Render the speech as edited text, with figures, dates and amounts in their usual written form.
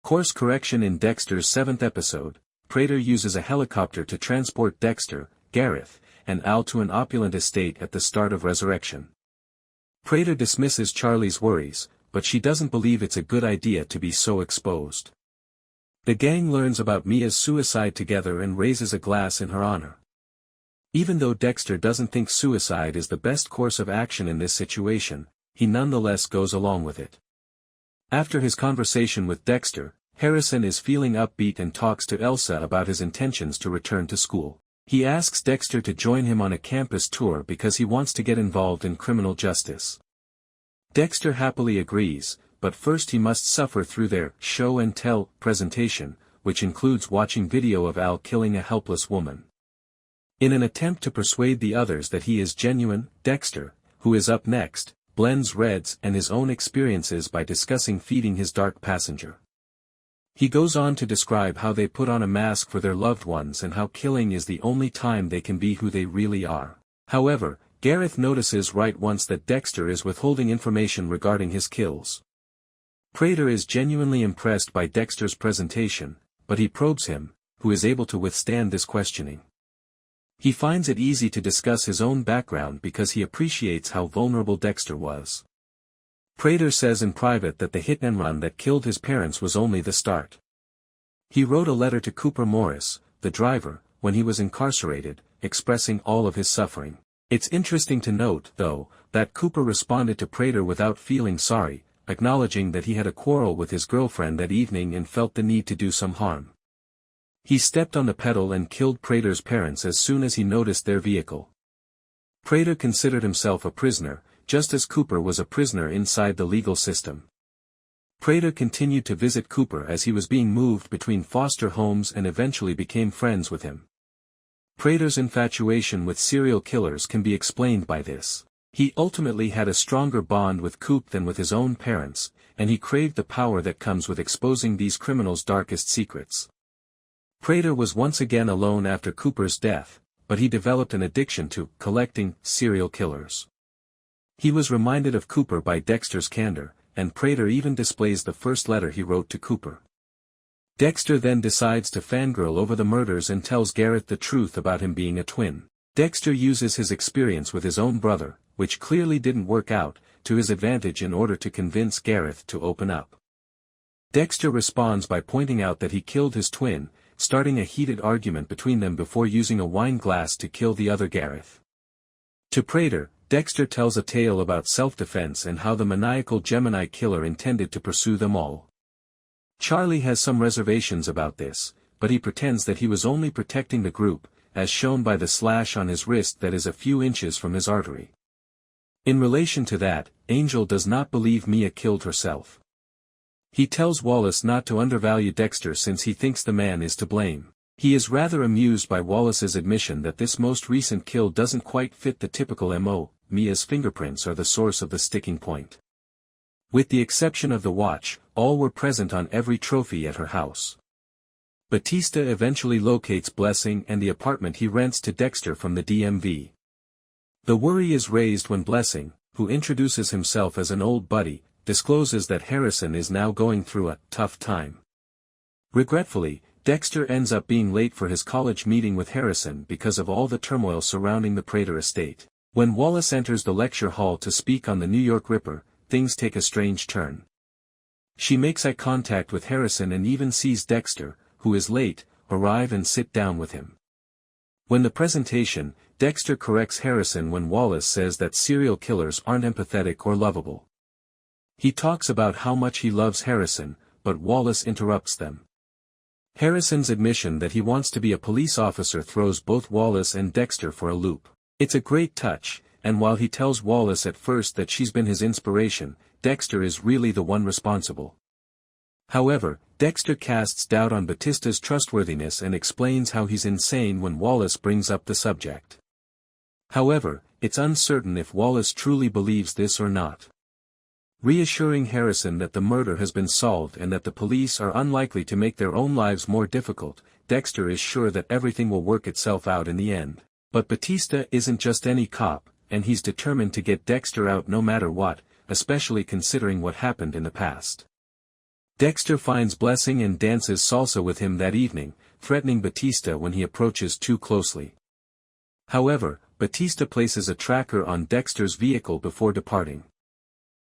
Course correction. In Dexter's 7th episode, Prater uses a helicopter to transport Dexter, Gareth, and Al to an opulent estate at the start of Resurrection. Prater dismisses Charley's worries, but she doesn't believe it's a good idea to be so exposed. The gang learns about Mia's suicide together and raises a glass in her honor. Even though Dexter doesn't think suicide is the best course of action in this situation, he nonetheless goes along with it. After his conversation with Dexter, Harrison is feeling upbeat and talks to Elsa about his intentions to return to school. He asks Dexter to join him on a campus tour because he wants to get involved in criminal justice. Dexter happily agrees, but first he must suffer through their show and tell presentation, which includes watching video of Al killing a helpless woman. In an attempt to persuade the others that he is genuine, Dexter, who is up next, blends Red's and his own experiences by discussing feeding his dark passenger. He goes on to describe how they put on a mask for their loved ones and how killing is the only time they can be who they really are. However, Gareth notices right once that Dexter is withholding information regarding his kills. Prater is genuinely impressed by Dexter's presentation, but he probes him, who is able to withstand this questioning. He finds it easy to discuss his own background because he appreciates how vulnerable Dexter was. Prater says in private that the hit-and-run that killed his parents was only the start. He wrote a letter to Cooper Morris, the driver, when he was incarcerated, expressing all of his suffering. It's interesting to note, though, that Cooper responded to Prater without feeling sorry, acknowledging that he had a quarrel with his girlfriend that evening and felt the need to do some harm. He stepped on the pedal and killed Prater's parents as soon as he noticed their vehicle. Prater considered himself a prisoner, just as Cooper was a prisoner inside the legal system. Prater continued to visit Cooper as he was being moved between foster homes and eventually became friends with him. Prater's infatuation with serial killers can be explained by this. He ultimately had a stronger bond with Coop than with his own parents, and he craved the power that comes with exposing these criminals' darkest secrets. Prater was once again alone after Cooper's death, but he developed an addiction to collecting serial killers. He was reminded of Cooper by Dexter's candor, and Prater even displays the first letter he wrote to Cooper. Dexter then decides to fangirl over the murders and tells Gareth the truth about him being a twin. Dexter uses his experience with his own brother, which clearly didn't work out, to his advantage in order to convince Gareth to open up. Dexter responds by pointing out that he killed his twin, starting a heated argument between them before using a wine glass to kill the other Gareth. To Prater, Dexter tells a tale about self-defense and how the maniacal Gemini Killer intended to pursue them all. Charley has some reservations about this, but he pretends that he was only protecting the group, as shown by the slash on his wrist that is a few inches from his artery. In relation to that, Angel does not believe Mia killed herself. He tells Wallace not to undervalue Dexter since he thinks the man is to blame. He is rather amused by Wallace's admission that this most recent kill doesn't quite fit the typical MO, Mia's fingerprints are the source of the sticking point. With the exception of the watch, all were present on every trophy at her house. Batista eventually locates Blessing and the apartment he rents to Dexter from the DMV. The worry is raised when Blessing, who introduces himself as an old buddy, discloses that Harrison is now going through a tough time. Regretfully, Dexter ends up being late for his college meeting with Harrison because of all the turmoil surrounding the Prater estate. When Wallace enters the lecture hall to speak on the New York Ripper, things take a strange turn. She makes eye contact with Harrison and even sees Dexter, who is late, arrive and sit down with him. When the presentation, Dexter corrects Harrison when Wallace says that serial killers aren't empathetic or lovable. He talks about how much he loves Harrison, but Wallace interrupts them. Harrison's admission that he wants to be a police officer throws both Wallace and Dexter for a loop. It's a great touch, and while he tells Wallace at first that she's been his inspiration, Dexter is really the one responsible. However, Dexter casts doubt on Batista's trustworthiness and explains how he's insane when Wallace brings up the subject. However, it's uncertain if Wallace truly believes this or not. Reassuring Harrison that the murder has been solved and that the police are unlikely to make their own lives more difficult, Dexter is sure that everything will work itself out in the end. But Batista isn't just any cop, and he's determined to get Dexter out no matter what, especially considering what happened in the past. Dexter finds blessing and dances salsa with him that evening, threatening Batista when he approaches too closely. However, Batista places a tracker on Dexter's vehicle before departing.